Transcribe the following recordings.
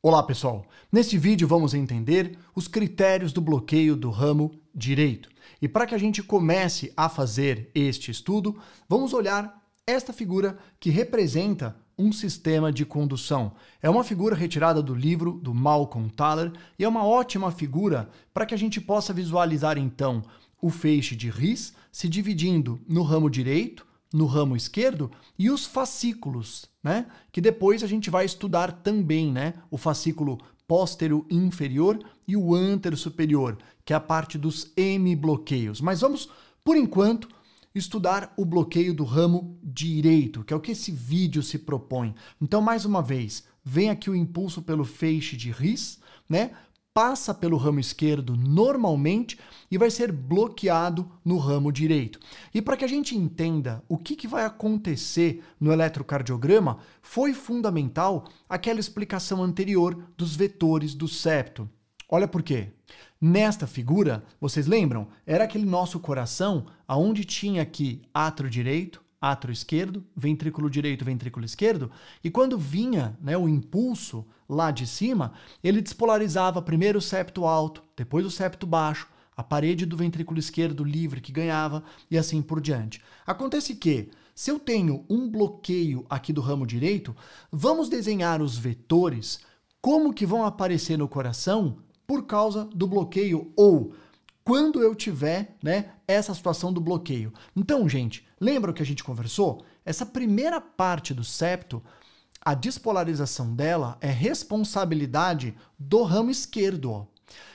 Olá pessoal, neste vídeo vamos entender os critérios do bloqueio do ramo direito. E para que a gente comece a fazer este estudo, vamos olhar esta figura que representa um sistema de condução. É uma figura retirada do livro do Malcolm Thaler e é uma ótima figura para que a gente possa visualizar então o feixe de His se dividindo no ramo direito, no ramo esquerdo e os fascículos, né? Que depois a gente vai estudar também, né? O fascículo póstero inferior e o antero superior, que é a parte dos M-bloqueios. Mas vamos, por enquanto, estudar o bloqueio do ramo direito, que é o que esse vídeo se propõe. Então, mais uma vez, vem aqui o impulso pelo feixe de His, né? Passa pelo ramo esquerdo normalmente e vai ser bloqueado no ramo direito. E para que a gente entenda o que vai acontecer no eletrocardiograma, foi fundamental aquela explicação anterior dos vetores do septo. Olha por quê. Nesta figura, vocês lembram? Era aquele nosso coração onde tinha aqui átrio direito, átrio esquerdo, ventrículo direito, ventrículo esquerdo, e quando vinha, né, o impulso lá de cima, ele despolarizava primeiro o septo alto, depois o septo baixo, a parede do ventrículo esquerdo livre que ganhava e assim por diante. Acontece que, se eu tenho um bloqueio aqui do ramo direito, vamos desenhar os vetores, como que vão aparecer no coração por causa do bloqueio ou quando eu tiver, né, essa situação do bloqueio. Então, gente, lembra o que a gente conversou? Essa primeira parte do septo, a despolarização dela é responsabilidade do ramo esquerdo. Ó.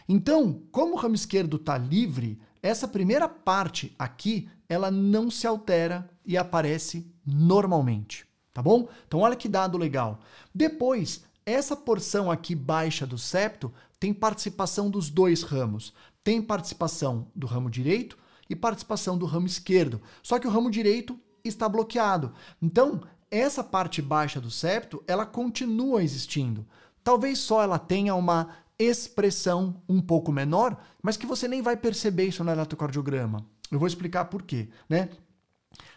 Então, como o ramo esquerdo está livre, essa primeira parte aqui, ela não se altera e aparece normalmente, tá bom? Então, olha que dado legal. Depois, essa porção aqui baixa do septo tem participação dos dois ramos. Tem participação do ramo direito e participação do ramo esquerdo. Só que o ramo direito está bloqueado. Então, essa parte baixa do septo, ela continua existindo. Talvez só ela tenha uma expressão um pouco menor, mas que você nem vai perceber isso no eletrocardiograma. Eu vou explicar por quê, né?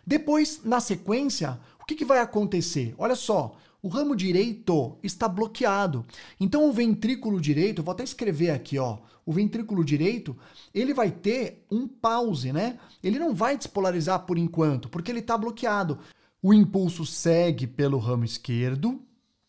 Depois, na sequência, o que vai acontecer? Olha só, o ramo direito está bloqueado. Então, o ventrículo direito, eu vou até escrever aqui, ó, o ventrículo direito, ele vai ter um pause, né? Ele não vai despolarizar por enquanto, porque ele está bloqueado. O impulso segue pelo ramo esquerdo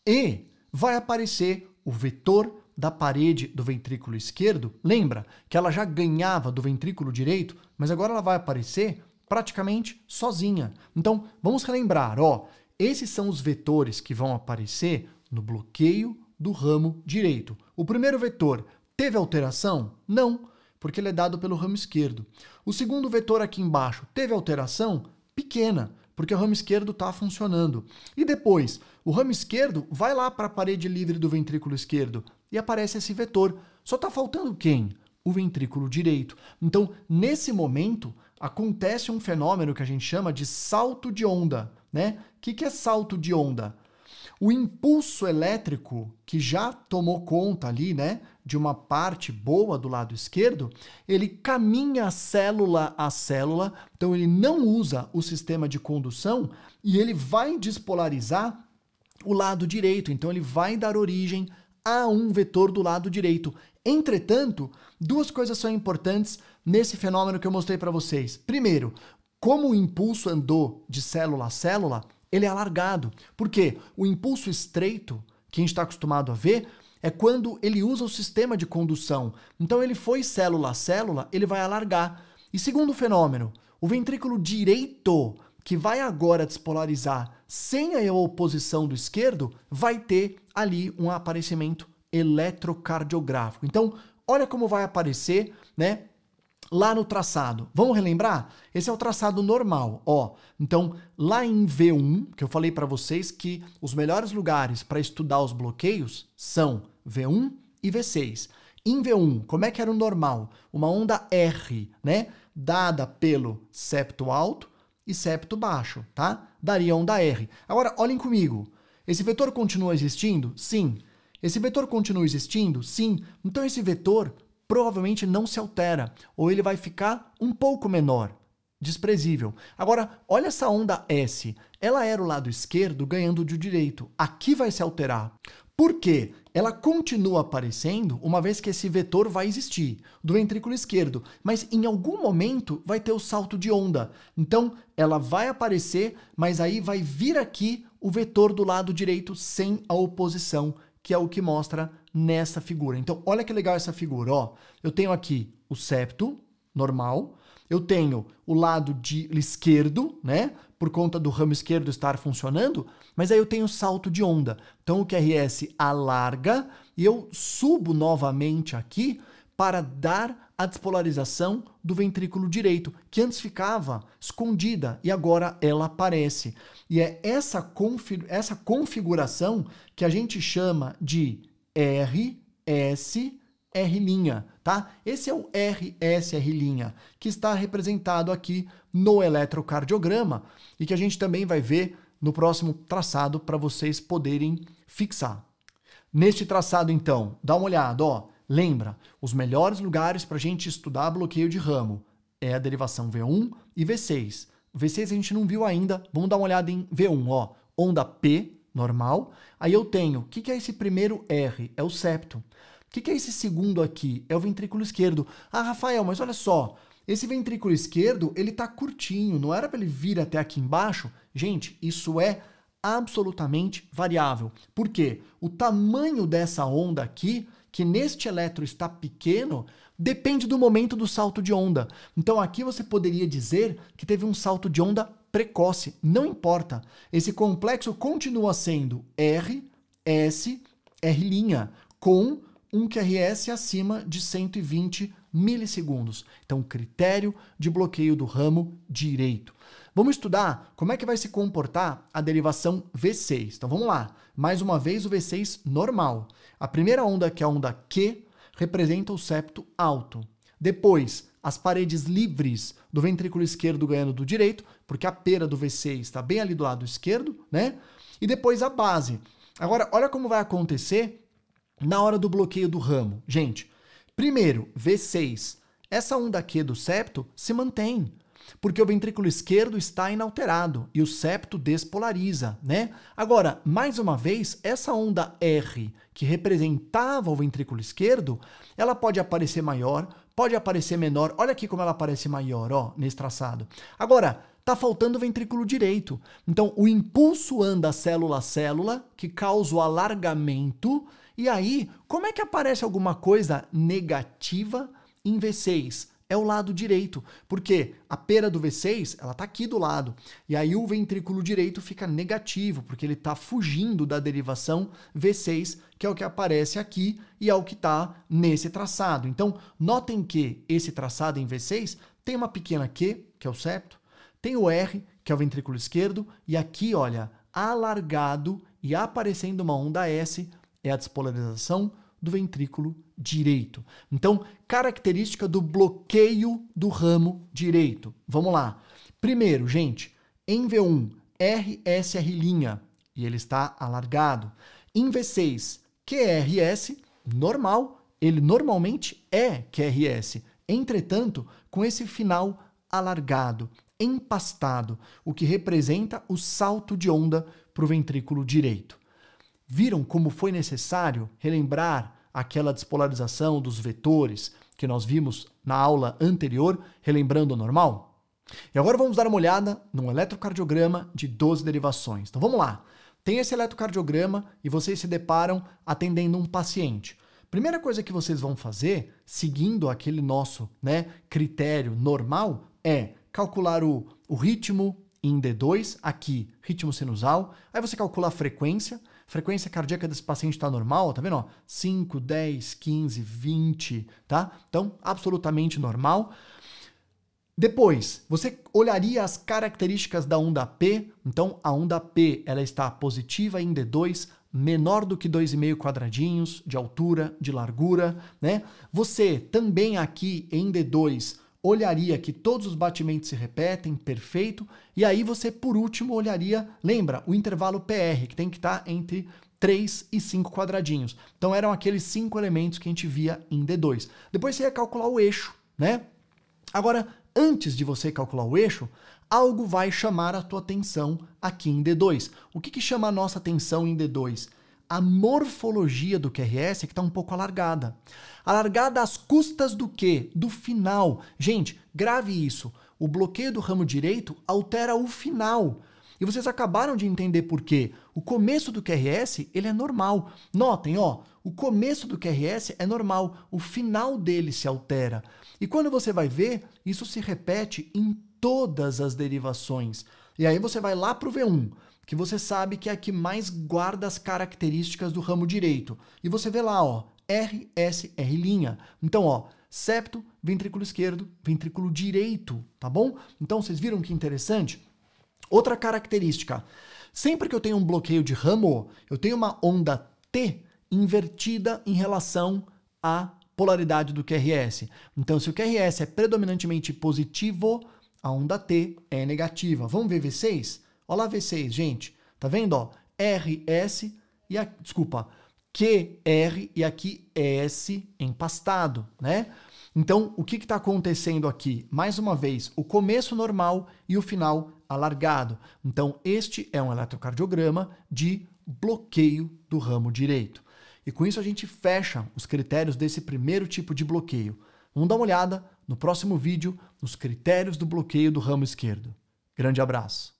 e vai aparecer o vetor da parede do ventrículo esquerdo. Lembra que ela já ganhava do ventrículo direito, mas agora ela vai aparecer praticamente sozinha. Então, vamos relembrar, ó, esses são os vetores que vão aparecer no bloqueio do ramo direito. O primeiro vetor teve alteração? Não, porque ele é dado pelo ramo esquerdo. O segundo vetor aqui embaixo teve alteração? Pequena, porque o ramo esquerdo está funcionando. E depois, o ramo esquerdo vai lá para a parede livre do ventrículo esquerdo e aparece esse vetor. Só está faltando quem? O ventrículo direito. Então, nesse momento, acontece um fenômeno que a gente chama de salto de onda, né? O que é salto de onda? O impulso elétrico que já tomou conta ali, né, de uma parte boa do lado esquerdo, ele caminha célula a célula, então ele não usa o sistema de condução e ele vai despolarizar o lado direito, então ele vai dar origem a um vetor do lado direito. Entretanto, duas coisas são importantes nesse fenômeno que eu mostrei para vocês. Primeiro, como o impulso andou de célula a célula, ele é alargado. Por quê? O impulso estreito, que a gente está acostumado a ver, é quando ele usa o sistema de condução. Então ele foi célula a célula, ele vai alargar. E segundo fenômeno, o ventrículo direito, que vai agora despolarizar sem a oposição do esquerdo, vai ter ali um aparecimento eletrocardiográfico. Então, olha como vai aparecer, né? Lá no traçado. Vamos relembrar? Esse é o traçado normal, ó. Então, lá em V1, que eu falei para vocês que os melhores lugares para estudar os bloqueios são V1 e V6. Em V1, como é que era o normal? Uma onda R, né? Dada pelo septo alto e septo baixo, tá? Daria onda R. Agora, olhem comigo. Esse vetor continua existindo? Sim. Esse vetor continua existindo? Sim. Então, esse vetor provavelmente não se altera, ou ele vai ficar um pouco menor, desprezível. Agora, olha essa onda S, ela era o lado esquerdo ganhando de direito, aqui vai se alterar. Por quê? Ela continua aparecendo uma vez que esse vetor vai existir, do ventrículo esquerdo, mas em algum momento vai ter o salto de onda. Então, ela vai aparecer, mas aí vai vir aqui o vetor do lado direito sem a oposição, que é o que mostra nessa figura. Então, olha que legal essa figura, ó. Eu tenho aqui o septo normal, eu tenho o lado esquerdo, né, por conta do ramo esquerdo estar funcionando, mas aí eu tenho salto de onda. Então o QRS alarga e eu subo novamente aqui para dar a despolarização do ventrículo direito, que antes ficava escondida e agora ela aparece. E é essa configuração que a gente chama de RS R', tá? Esse é o RSR', que está representado aqui no eletrocardiograma e que a gente também vai ver no próximo traçado para vocês poderem fixar. Neste traçado, então, dá uma olhada, ó. Lembra, os melhores lugares para a gente estudar bloqueio de ramo é a derivação V1 e V6. O V6 a gente não viu ainda, vamos dar uma olhada em V1, ó. Onda P, normal. Aí eu tenho, o que é esse primeiro R? É o septo. O que é esse segundo aqui? É o ventrículo esquerdo. Ah, Rafael, mas olha só, esse ventrículo esquerdo, ele tá curtinho, não era para ele vir até aqui embaixo? Gente, isso é absolutamente variável. Por quê? O tamanho dessa onda aqui, que neste elétron está pequeno, depende do momento do salto de onda. Então aqui você poderia dizer que teve um salto de onda precoce. Não importa. Esse complexo continua sendo R, S, R', com um QRS acima de 120 milissegundos. Então, critério de bloqueio do ramo direito. Vamos estudar como é que vai se comportar a derivação V6. Então, vamos lá. Mais uma vez, o V6 normal. A primeira onda, que é a onda Q, representa o septo alto. Depois, as paredes livres do ventrículo esquerdo ganhando do direito, porque a pera do V6 está bem ali do lado esquerdo, né? E depois a base. Agora, olha como vai acontecer na hora do bloqueio do ramo. Gente, primeiro, V6. Essa onda Q do septo se mantém, porque o ventrículo esquerdo está inalterado e o septo despolariza, né? Agora, mais uma vez, essa onda R, que representava o ventrículo esquerdo, ela pode aparecer maior, pode aparecer menor. Olha aqui como ela aparece maior, ó, nesse traçado. Agora, tá faltando o ventrículo direito. Então, o impulso anda célula a célula, que causa o alargamento. E aí, como é que aparece alguma coisa negativa em V6? É o lado direito, porque a pera do V6, ela tá aqui do lado, e aí o ventrículo direito fica negativo, porque ele tá fugindo da derivação V6, que é o que aparece aqui, e é o que tá nesse traçado. Então, notem que esse traçado em V6 tem uma pequena Q, que é o septo, tem o R, que é o ventrículo esquerdo, e aqui, olha, alargado e aparecendo uma onda S, é a despolarização do ventrículo direito. Então, característica do bloqueio do ramo direito. Vamos lá. Primeiro, gente, em V1, RSR', e ele está alargado. Em V6, QRS, normal, ele normalmente é QRS. Entretanto, com esse final alargado, empastado, o que representa o salto de onda para o ventrículo direito. Viram como foi necessário relembrar aquela despolarização dos vetores que nós vimos na aula anterior, relembrando o normal? E agora vamos dar uma olhada num eletrocardiograma de 12 derivações. Então vamos lá. Tem esse eletrocardiograma e vocês se deparam atendendo um paciente. Primeira coisa que vocês vão fazer, seguindo aquele nosso, critério normal, é calcular o ritmo em D2, aqui, ritmo sinusal. Aí você calcula a frequência cardíaca desse paciente está normal, tá vendo? Ó, 5, 10, 15, 20, tá? Então, absolutamente normal. Depois, você olharia as características da onda P. Então, a onda P, ela está positiva em D2, menor do que 2,5 quadradinhos de altura, de largura, né? Você também aqui em D2 olharia que todos os batimentos se repetem, perfeito. E aí você, por último, olharia, lembra, o intervalo PR, que tem que estar entre 3 e 5 quadradinhos. Então eram aqueles 5 elementos que a gente via em D2. Depois você ia calcular o eixo, né? Agora, antes de você calcular o eixo, algo vai chamar a tua atenção aqui em D2. O que chama a nossa atenção em D2? a morfologia do QRS é que está um pouco alargada. Alargada às custas do quê? Do final. Gente, grave isso. O bloqueio do ramo direito altera o final. E vocês acabaram de entender por quê. O começo do QRS, ele é normal. Notem, ó, o começo do QRS é normal, o final dele se altera. E quando você vai ver, isso se repete em todas as derivaç'ões. E aí você vai lá para o V1, que você sabe que é a que mais guarda as características do ramo direito. E você vê lá, ó, RSR'. Então, ó, septo, ventrículo esquerdo, ventrículo direito, tá bom? Então, vocês viram que interessante? Outra característica, sempre que eu tenho um bloqueio de ramo, eu tenho uma onda T invertida em relação à polaridade do QRS. Então, se o QRS é predominantemente positivo, a onda T é negativa. Vamos ver V6? Olha lá V6, gente. Tá vendo? Ó, RS e aqui, desculpa, QR e aqui S empastado, né? Então, o que está acontecendo aqui? Mais uma vez, o começo normal e o final alargado. Então, este é um eletrocardiograma de bloqueio do ramo direito. E com isso a gente fecha os critérios desse primeiro tipo de bloqueio. Vamos dar uma olhada no próximo vídeo nos critérios do bloqueio do ramo esquerdo. Grande abraço!